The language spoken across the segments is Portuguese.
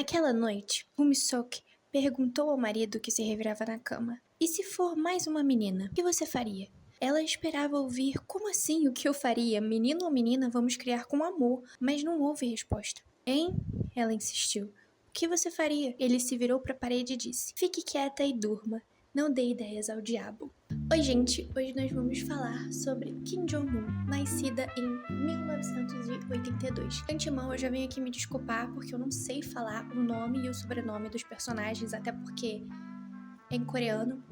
Naquela noite, Umisok perguntou ao marido que se revirava na cama: "E se for mais uma menina, o que você faria?" Ela esperava ouvir: "Como assim? O que eu faria? Menino ou menina, vamos criar com amor." Mas não houve resposta. "Hein?" Ela insistiu. "O que você faria?" Ele se virou para a parede e disse: "Fique quieta e durma. Não dê ideias ao diabo." Oi, gente! Hoje nós vamos falar sobre Kim Jong-un, nascida em 1982. De antemão, eu já venho aqui me desculpar porque eu não sei falar o nome e o sobrenome dos personagens, até porque é em coreano,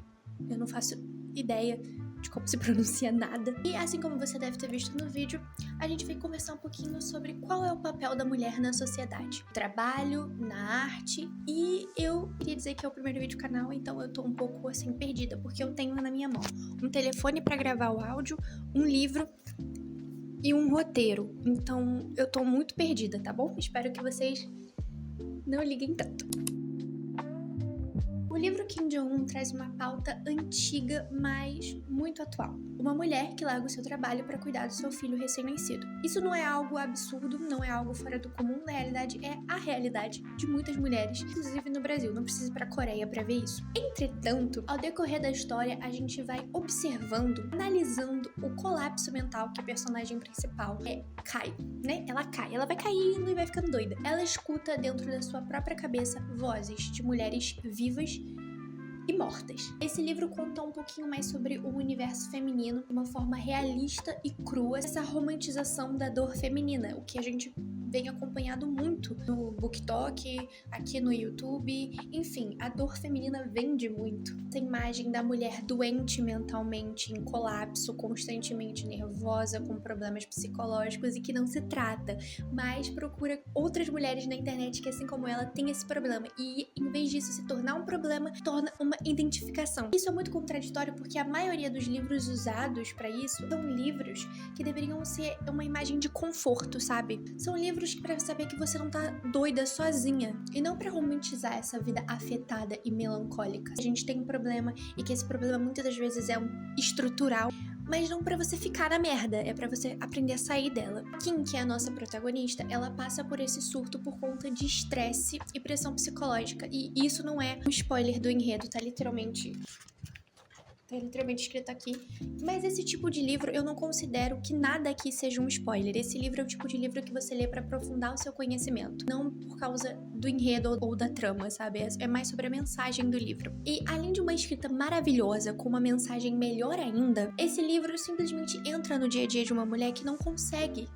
eu não faço ideia de como se pronuncia nada. E assim como você deve ter visto no vídeo, a gente vai conversar um pouquinho sobre qual é o papel da mulher na sociedade, trabalho, na arte, e eu queria dizer que é o primeiro vídeo do canal, então eu tô um pouco assim perdida, porque eu tenho na minha mão um telefone pra gravar o áudio, um livro e um roteiro, então eu tô muito perdida, tá bom? Espero que vocês não liguem tanto. O livro Kim Jong-un traz uma pauta antiga, mas muito atual. Uma mulher que larga o seu trabalho para cuidar do seu filho recém-nascido. Isso não é algo absurdo, não é algo fora do comum, na realidade é a realidade de muitas mulheres, inclusive no Brasil, não precisa ir para a Coreia para ver isso. Entretanto, ao decorrer da história, a gente vai observando, analisando o colapso mental que a personagem principal cai, né? Ela cai, ela vai caindo e vai ficando doida. Ela escuta dentro da sua própria cabeça vozes de mulheres vivas e mortas. Esse livro conta um pouquinho mais sobre o universo feminino de uma forma realista e crua, essa romantização da dor feminina, o que a gente vem acompanhado muito no BookTok, aqui no YouTube, enfim, a dor feminina vende muito. Essa imagem da mulher doente mentalmente, em colapso, constantemente nervosa, com problemas psicológicos e que não se trata, mas procura outras mulheres na internet que, assim como ela, tem esse problema e, em vez disso se tornar um problema, torna uma identificação. Isso é muito contraditório porque a maioria dos livros usados pra isso são livros que deveriam ser uma imagem de conforto, sabe? São livros pra saber que você não tá doida sozinha e não pra romantizar essa vida afetada e melancólica. A gente tem um problema e que esse problema muitas das vezes é estrutural, mas não pra você ficar na merda, é pra você aprender a sair dela. Kim, que é a nossa protagonista, ela passa por esse surto por conta de estresse e pressão psicológica, e isso não é um spoiler do enredo, tá literalmente escrito aqui. Mas esse tipo de livro eu não considero que nada aqui seja um spoiler. Esse livro é o tipo de livro que você lê pra aprofundar o seu conhecimento, não por causa do enredo ou da trama, sabe? É mais sobre a mensagem do livro. E além de uma escrita maravilhosa, com uma mensagem melhor ainda, esse livro simplesmente entra no dia a dia de uma mulher que não consegue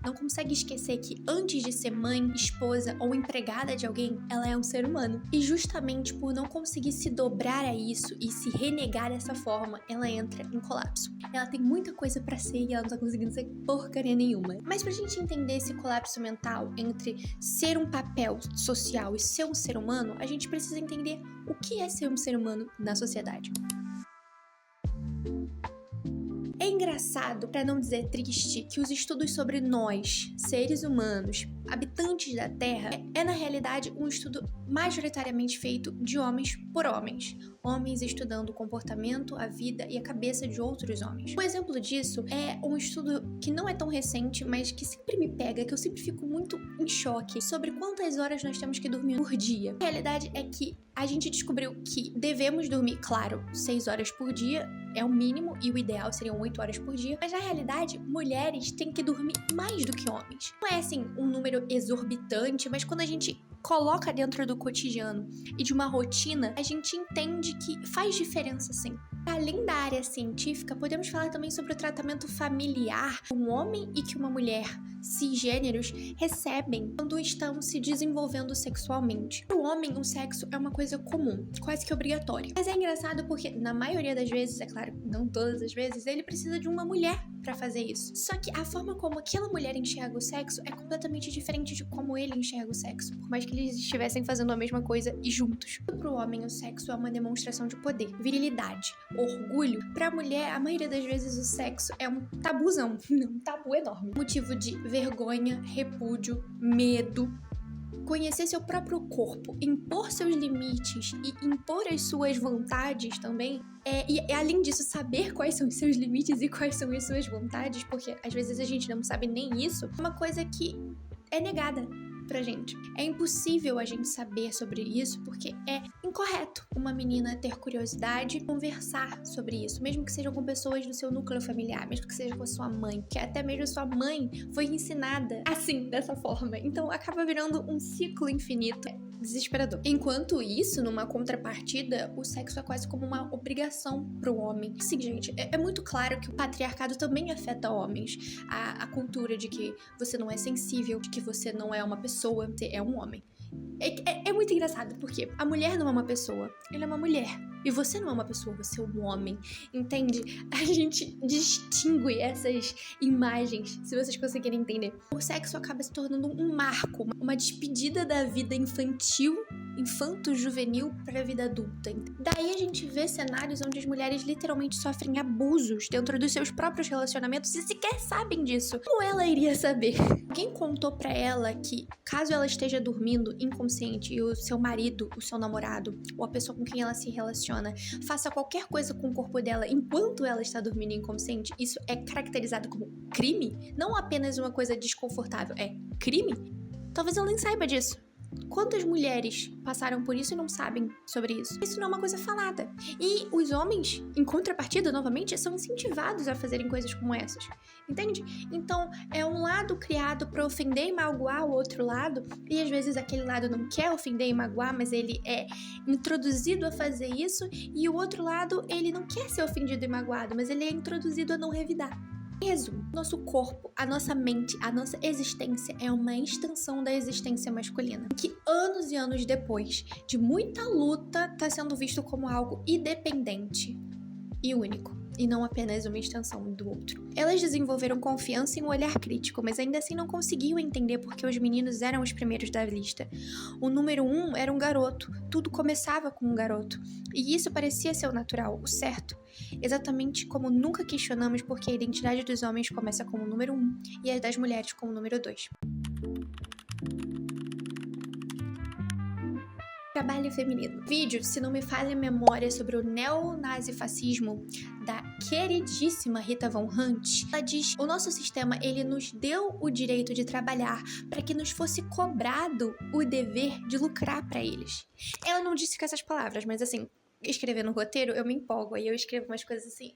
esquecer que antes de ser mãe, esposa ou empregada de alguém, ela é um ser humano. E justamente por não conseguir se dobrar a isso e se renegar dessa forma, ela entra em colapso. Ela tem muita coisa pra ser e ela não tá conseguindo ser porcaria nenhuma. Mas pra gente entender esse colapso mental entre ser um papel social e ser um ser humano, a gente precisa entender o que é ser um ser humano na sociedade. É engraçado, pra não dizer triste, que os estudos sobre nós, seres humanos, habitantes da Terra, é na realidade um estudo majoritariamente feito de homens por homens. Homens estudando o comportamento, a vida e a cabeça de outros homens. Um exemplo disso é um estudo que não é tão recente, mas que sempre me pega, que eu sempre fico muito em choque sobre quantas horas nós temos que dormir por dia. A realidade é que a gente descobriu que devemos dormir, claro, 6 horas por dia, é o mínimo e o ideal seriam 8 horas por dia, mas na realidade, mulheres têm que dormir mais do que homens. Não é assim um número exorbitante, mas quando a gente coloca dentro do cotidiano e de uma rotina, a gente entende que faz diferença sim. Além da área científica, podemos falar também sobre o tratamento familiar que um homem e que uma mulher cisgêneros recebem quando estão se desenvolvendo sexualmente. Para o homem, o sexo é uma coisa comum, quase que obrigatória. Mas é engraçado porque, na maioria das vezes, é claro, não todas as vezes, ele precisa de uma mulher para fazer isso. Só que a forma como aquela mulher enxerga o sexo é completamente diferente de como ele enxerga o sexo, por mais que eles estivessem fazendo a mesma coisa e juntos. Para o homem, o sexo é uma demonstração de poder, virilidade, orgulho. Para a mulher, a maioria das vezes o sexo é um tabuzão, um tabu enorme. Motivo de vergonha, repúdio, medo. Conhecer seu próprio corpo, impor seus limites e impor as suas vontades também. E além disso, saber quais são os seus limites e quais são as suas vontades, porque às vezes a gente não sabe nem isso, é uma coisa que é negada. pra gente. É impossível a gente saber sobre isso porque é incorreto uma menina ter curiosidade e conversar sobre isso, mesmo que sejam com pessoas do seu núcleo familiar, mesmo que seja com a sua mãe, que até mesmo a sua mãe foi ensinada assim, dessa forma. Então acaba virando um ciclo infinito. Desesperador. Enquanto isso, numa contrapartida, o sexo é quase como uma obrigação pro homem. Sim, gente, é muito claro que o patriarcado também afeta homens. A cultura de que você não é sensível, de que você não é uma pessoa, você é um homem. É muito engraçado, porque a mulher não é uma pessoa, ela é uma mulher. E você não é uma pessoa, você é um homem. Entende? A gente distingue essas imagens, se vocês conseguirem entender. O sexo acaba se tornando um marco, uma despedida da vida infantil, infanto-juvenil para a vida adulta. Daí a gente vê cenários onde as mulheres literalmente sofrem abusos dentro dos seus próprios relacionamentos e sequer sabem disso. Como ela iria saber? Alguém contou pra ela que, caso ela esteja dormindo inconsciente e o seu marido, o seu namorado, ou a pessoa com quem ela se relaciona, faça qualquer coisa com o corpo dela enquanto ela está dormindo inconsciente, isso é caracterizado como crime? Não apenas uma coisa desconfortável, é crime? Talvez ela nem saiba disso. Quantas mulheres passaram por isso e não sabem sobre isso? Isso não é uma coisa falada. E os homens, em contrapartida, novamente, são incentivados a fazerem coisas como essas. Entende? Então, é um lado criado para ofender e magoar o outro lado, e às vezes aquele lado não quer ofender e magoar, mas ele é introduzido a fazer isso, e o outro lado, ele não quer ser ofendido e magoado, mas ele é introduzido a não revidar. Resumo, nosso corpo, a nossa mente, a nossa existência é uma extensão da existência masculina, que anos e anos depois de muita luta está sendo visto como algo independente e único, e não apenas uma extensão do outro. Elas desenvolveram confiança em um olhar crítico, mas ainda assim não conseguiam entender porque os meninos eram os primeiros da lista. O número 1 era um garoto, tudo começava com um garoto, e isso parecia ser o natural, o certo. Exatamente como nunca questionamos porque a identidade dos homens começa como o número 1 e a das mulheres como o número 2. Trabalho feminino. Vídeo, se não me falha a memória, sobre o neonazifascismo da queridíssima Rita Von Hunt. Ela diz: o nosso sistema, ele nos deu o direito de trabalhar para que nos fosse cobrado o dever de lucrar para eles. Ela não disse com essas palavras, mas assim, escrevendo um roteiro, eu me empolgo, aí eu escrevo umas coisas assim,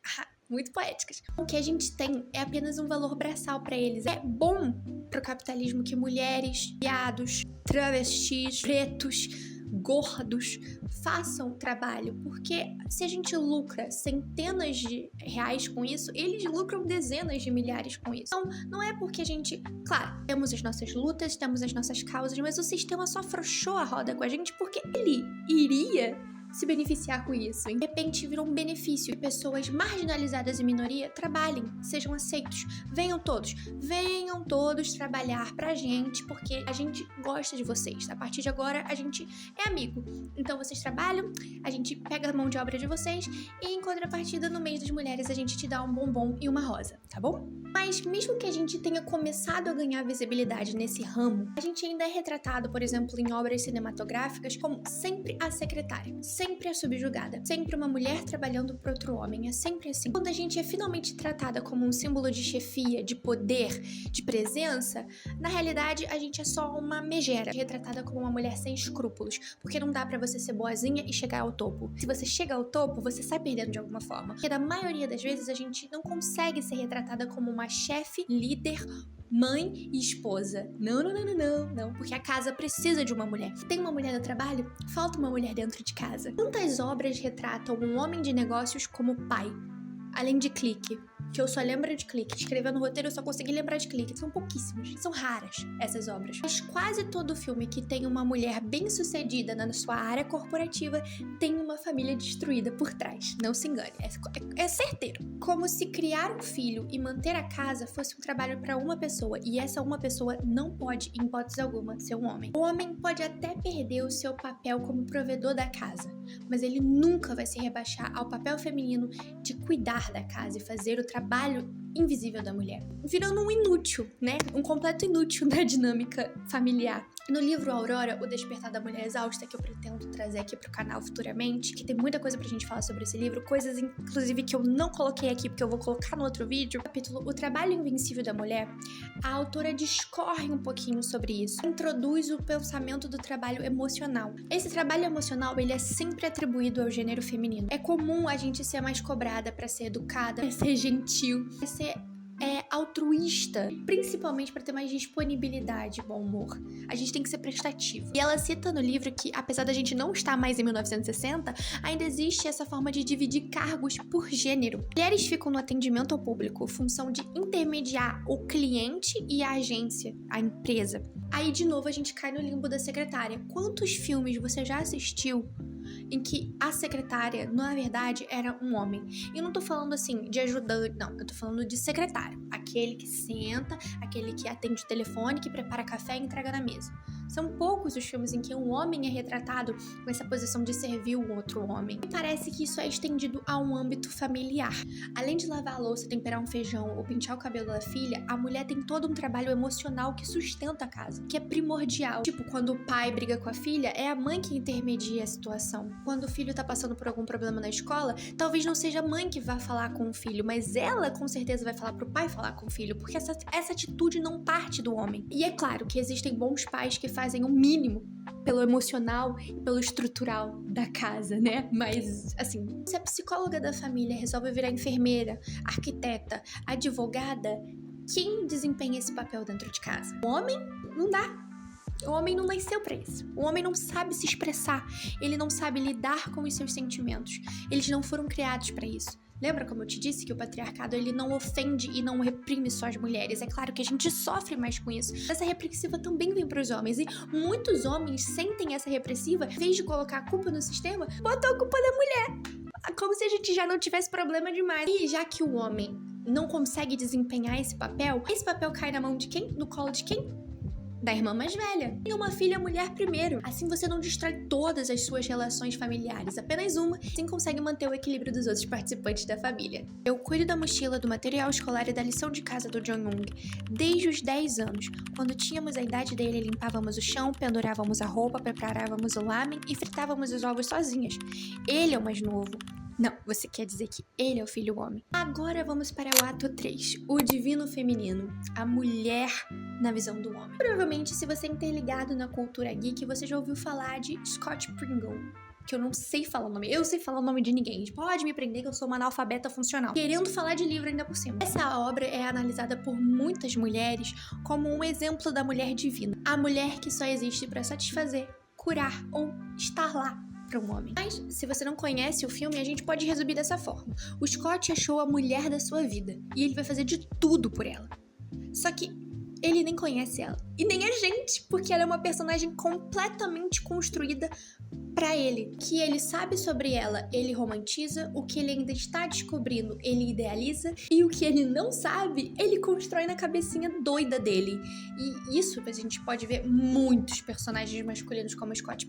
muito poéticas. O que a gente tem é apenas um valor braçal pra eles. É bom pro capitalismo que mulheres, viados, travestis, pretos, gordos façam trabalho, porque se a gente lucra centenas de reais com isso, eles lucram dezenas de milhares com isso. Então, não é porque a gente... Claro, temos as nossas lutas, temos as nossas causas, mas o sistema só afrouxou a roda com a gente porque ele iria se beneficiar com isso. De repente virou um benefício e pessoas marginalizadas e minoria trabalhem, sejam aceitos. Venham todos trabalhar pra gente, porque a gente gosta de vocês. A partir de agora, a gente é amigo. Então vocês trabalham, a gente pega a mão de obra de vocês e em contrapartida, no mês das mulheres, a gente te dá um bombom e uma rosa, tá bom? Mas mesmo que a gente tenha começado a ganhar visibilidade nesse ramo, a gente ainda é retratado, por exemplo, em obras cinematográficas como sempre a secretária, sempre a subjugada, sempre uma mulher trabalhando para outro homem, é sempre assim. Quando a gente é finalmente tratada como um símbolo de chefia, de poder, de presença, na realidade a gente é só uma megera, retratada como uma mulher sem escrúpulos, porque não dá pra você ser boazinha e chegar ao topo. Se você chega ao topo, você sai perdendo de alguma forma. Porque na maioria das vezes a gente não consegue ser retratada como uma chefe, líder, mãe e esposa. Não, porque a casa precisa de uma mulher. Tem uma mulher no trabalho, falta uma mulher dentro de casa. Quantas obras retratam um homem de negócios como pai? Além de Clique, que eu só lembro de Clique. Escrevendo o roteiro eu só consegui lembrar de Clique. São pouquíssimos, são raras essas obras. Mas quase todo filme que tem uma mulher bem sucedida na sua área corporativa tem uma família destruída por trás. Não se engane, é certeiro. Como se criar um filho e manter a casa fosse um trabalho para uma pessoa, e essa uma pessoa não pode, em hipótese alguma, ser um homem. O homem pode até perder o seu papel como provedor da casa, mas ele nunca vai se rebaixar ao papel feminino de cuidar da casa e fazer o trabalho invisível da mulher, virando um inútil, né? Um completo inútil da dinâmica familiar. No livro Aurora, O Despertar da Mulher Exausta, que eu pretendo trazer aqui pro canal futuramente, que tem muita coisa pra gente falar sobre esse livro, coisas inclusive que eu não coloquei aqui porque eu vou colocar no outro vídeo. Capítulo O Trabalho Invencível da Mulher, a autora discorre um pouquinho sobre isso. Introduz o pensamento do trabalho emocional. Esse trabalho emocional, ele é sempre atribuído ao gênero feminino. É comum a gente ser mais cobrada pra ser educada, pra ser gentil, pra ser altruísta, principalmente para ter mais disponibilidade, bom humor. A gente tem que ser prestativo. E ela cita no livro que, apesar da gente não estar mais em 1960, ainda existe essa forma de dividir cargos por gênero. Mulheres ficam no atendimento ao público, função de intermediar o cliente e a agência, a empresa. Aí, de novo, a gente cai no limbo da secretária. Quantos filmes você já assistiu em que a secretária, na verdade, era um homem? E eu não tô falando assim de ajudante, não, eu tô falando de secretário, aquele que senta, aquele que atende o telefone, que prepara café e entrega na mesa. São poucos os filmes em que um homem é retratado com essa posição de servir o outro homem. E parece que isso é estendido a um âmbito familiar. Além de lavar a louça, temperar um feijão ou pentear o cabelo da filha, a mulher tem todo um trabalho emocional que sustenta a casa, que é primordial. Tipo, quando o pai briga com a filha, é a mãe que intermedia a situação. Quando o filho tá passando por algum problema na escola, talvez não seja a mãe que vá falar com o filho, mas ela com certeza vai falar pro pai falar com o filho, porque essa atitude não parte do homem. E é claro que existem bons pais que fazem o mínimo pelo emocional e pelo estrutural da casa, né? Mas, assim, se a psicóloga da família resolve virar enfermeira, arquiteta, advogada, quem desempenha esse papel dentro de casa? O homem? Não dá. O homem não nasceu pra isso. O homem não sabe se expressar. Ele não sabe lidar com os seus sentimentos. Eles não foram criados pra isso. Lembra como eu te disse que o patriarcado ele não ofende e não reprime só as mulheres? É claro que a gente sofre mais com isso. Essa repressiva também vem pros homens. E muitos homens sentem essa repressiva, em vez de colocar a culpa no sistema, botam a culpa da mulher. Como se a gente já não tivesse problema demais. E já que o homem não consegue desempenhar esse papel cai na mão de quem? No colo de quem? Da irmã mais velha. Tenha uma filha mulher primeiro. Assim você não destrói todas as suas relações familiares, apenas uma, assim consegue manter o equilíbrio dos outros participantes da família. Eu cuido da mochila, do material escolar e da lição de casa do Jong-un desde os 10 anos. Quando tínhamos a idade dele, limpávamos o chão, pendurávamos a roupa, preparávamos o lamen e fritávamos os ovos sozinhas. Ele é o mais novo. Não, você quer dizer que ele é o filho homem. Agora vamos para o ato 3, o divino feminino, a mulher na visão do homem. Provavelmente, se você é interligado na cultura geek, você já ouviu falar de Scott Pilgrim, que eu não sei falar o nome. Eu sei falar o nome de ninguém. Pode me prender que eu sou uma analfabeta funcional. Querendo falar de livro ainda por cima. Essa obra é analisada por muitas mulheres como um exemplo da mulher divina. A mulher que só existe para satisfazer, curar ou estar lá para um homem. Mas, se você não conhece o filme, a gente pode resumir dessa forma. O Scott achou a mulher da sua vida e ele vai fazer de tudo por ela. Só que ele nem conhece ela. E nem a gente, porque ela é uma personagem completamente construída pra ele. O que ele sabe sobre ela, ele romantiza. O que ele ainda está descobrindo, ele idealiza. E o que ele não sabe, ele constrói na cabecinha doida dele. E isso a gente pode ver muitos personagens masculinos como Scott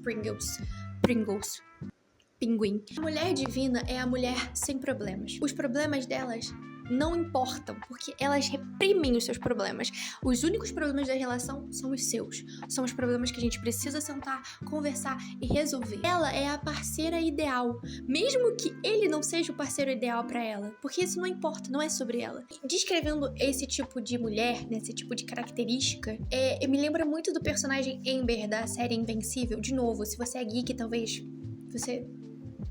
Pinguim. A mulher divina é a mulher sem problemas. Os problemas delas não importam, porque elas reprimem os seus problemas. Os únicos problemas da relação são os seus. São os problemas que a gente precisa sentar, conversar e resolver. Ela é a parceira ideal, mesmo que ele não seja o parceiro ideal pra ela, porque isso não importa, não é sobre ela. Descrevendo esse tipo de mulher, né, esse tipo de característica, me lembra muito do personagem Amber da série Invencível. De novo, se você é geek, talvez você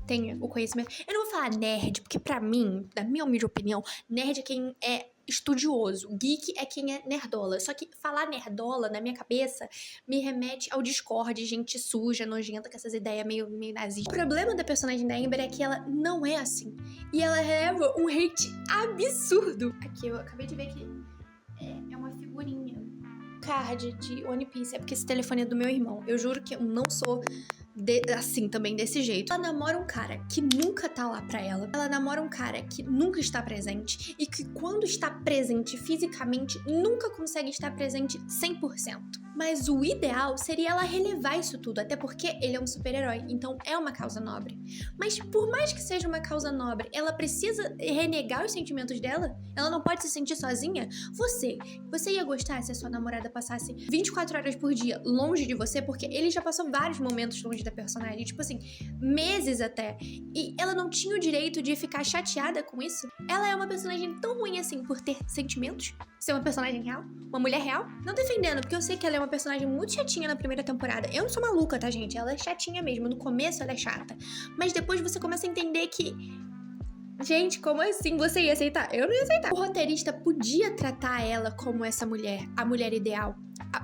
tenha o conhecimento. Eu não vou falar nerd, porque pra mim, na minha humilde opinião, nerd é quem é estudioso, geek é quem é nerdola. Só que falar nerdola, na minha cabeça, me remete ao Discord, gente suja, nojenta, com essas ideias meio nazistas. O problema da personagem da Amber é que ela não é assim. E ela leva um hate absurdo. Aqui, eu acabei de ver que é uma figurinha. Card de One Piece. É porque esse telefone é do meu irmão. Eu juro que eu não sou assim, também desse jeito. Ela namora um cara que nunca tá lá pra ela. Ela namora um cara que nunca está presente e que quando está presente fisicamente, nunca consegue estar presente 100%. Mas o ideal seria ela relevar isso tudo, até porque ele é um super-herói, então é uma causa nobre. Mas por mais que seja uma causa nobre, ela precisa renegar os sentimentos dela? Ela não pode se sentir sozinha? Você ia gostar se a sua namorada passasse 24 horas por dia longe de você? Porque ele já passou vários momentos longe da personagem, tipo assim, meses até. E ela não tinha o direito de ficar chateada com isso? Ela é uma personagem tão ruim assim por ter sentimentos? Ser uma personagem real? Uma mulher real? Não defendendo, porque eu sei que ela é uma personagem muito chatinha na primeira temporada. Eu não sou maluca, tá, gente? Ela é chatinha mesmo. No começo ela é chata. Mas depois você começa a entender que... Gente, como assim você ia aceitar? Eu não ia aceitar. O roteirista podia tratar ela como essa mulher, a mulher ideal.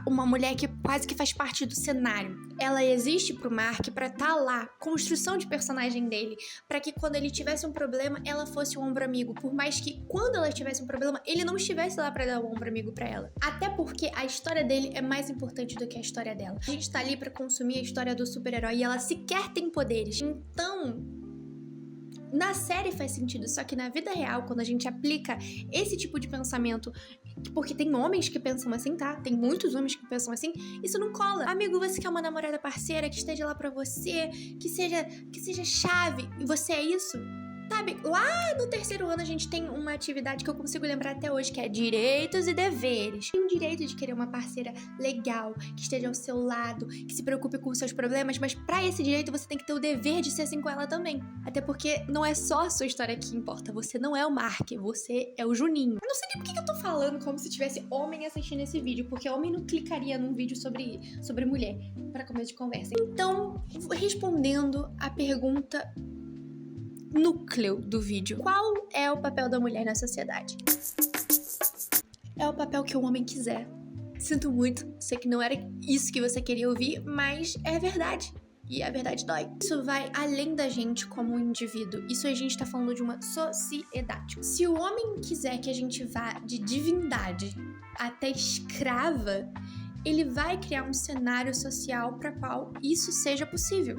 Uma mulher que quase que faz parte do cenário. Ela existe pro Mark pra tá lá, construção de personagem dele, pra que quando ele tivesse um problema, ela fosse o ombro amigo. Por mais que quando ela tivesse um problema, ele não estivesse lá pra dar o ombro amigo pra ela. Até porque a história dele é mais importante do que a história dela. A gente tá ali pra consumir a história do super-herói e ela sequer tem poderes. Então... na série faz sentido, só que na vida real, quando a gente aplica esse tipo de pensamento, porque tem homens que pensam assim, tá? Tem muitos homens que pensam assim, isso não cola. Amigo, você quer uma namorada parceira que esteja lá pra você, que seja chave, e você é isso? Sabe, lá no terceiro ano a gente tem uma atividade que eu consigo lembrar até hoje, que é direitos e deveres. Tem o direito de querer uma parceira legal, que esteja ao seu lado, que se preocupe com os seus problemas, mas pra esse direito você tem que ter o dever de ser assim com ela também. Até porque não é só a sua história que importa, você não é o Mark, você é o Juninho. Eu não sei nem por que eu tô falando como se tivesse homem assistindo esse vídeo, porque homem não clicaria num vídeo sobre mulher, pra começo de conversa. Então, respondendo a pergunta núcleo do vídeo. Qual é o papel da mulher na sociedade? É o papel que o homem quiser. Sinto muito, sei que não era isso que você queria ouvir, mas é verdade. E a verdade dói. Isso vai além da gente como um indivíduo. Isso a gente tá falando de uma sociedade. Se o homem quiser que a gente vá de divindade até escrava, ele vai criar um cenário social para qual isso seja possível.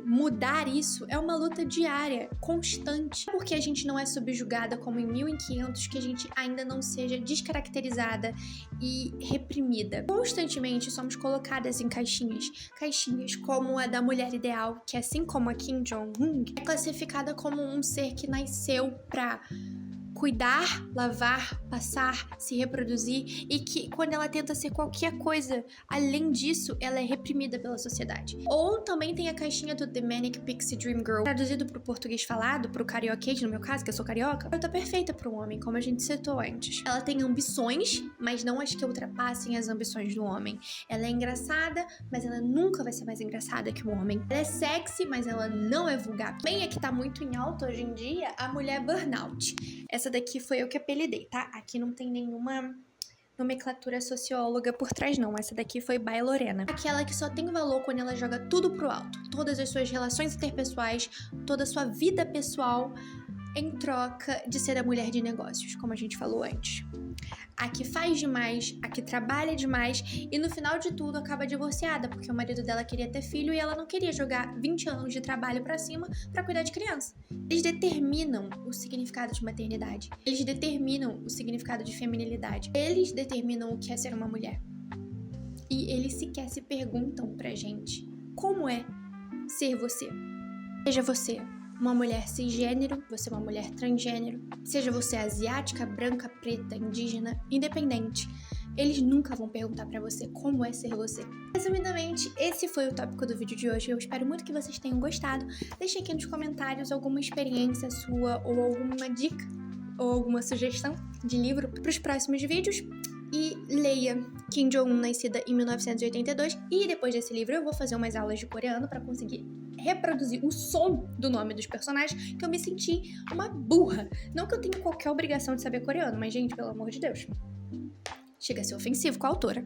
Mudar isso é uma luta diária, constante. Porque a gente não é subjugada como em 1500, que a gente ainda não seja descaracterizada e reprimida. Constantemente somos colocadas em caixinhas. Caixinhas como a da mulher ideal, que assim como a Kim Jong-un, é classificada como um ser que nasceu para cuidar, lavar, passar, se reproduzir e que quando ela tenta ser qualquer coisa além disso, ela é reprimida pela sociedade. Ou também tem a caixinha do The Manic Pixie Dream Girl, traduzido pro português falado, pro carioquês, no meu caso, que eu sou carioca, ela tá perfeita para um homem, como a gente citou antes. Ela tem ambições, mas não as que ultrapassem as ambições do homem. Ela é engraçada, mas ela nunca vai ser mais engraçada que o homem. Ela é sexy, mas ela não é vulgar. Bem, é que tá muito em alta hoje em dia a mulher burnout. Essa daqui foi eu que apelidei, tá? Aqui não tem nenhuma nomenclatura socióloga por trás, não. Essa daqui foi by Lorena. Aquela que só tem valor quando ela joga tudo pro alto. Todas as suas relações interpessoais, toda a sua vida pessoal, em troca de ser a mulher de negócios, como a gente falou antes. A que faz demais, a que trabalha demais e no final de tudo acaba divorciada, porque o marido dela queria ter filho e ela não queria jogar 20 anos de trabalho pra cima pra cuidar de criança. Eles determinam o significado de maternidade. Eles determinam o significado de feminilidade. Eles determinam o que é ser uma mulher. E eles sequer se perguntam pra gente como é ser você. Seja você uma mulher cisgênero, você é uma mulher transgênero, seja você asiática, branca, preta, indígena, independente, eles nunca vão perguntar pra você como é ser você. Resumidamente, esse foi o tópico do vídeo de hoje. Eu espero muito que vocês tenham gostado. Deixem aqui nos comentários alguma experiência sua ou alguma dica ou alguma sugestão de livro para os próximos vídeos. E leia Kim Jong-un, nascida em 1982. E depois desse livro eu vou fazer umas aulas de coreano para conseguir reproduzir o som do nome dos personagens, que eu me senti uma burra. Não que eu tenha qualquer obrigação de saber coreano, mas, gente, pelo amor de Deus, chega a ser ofensivo com a autora.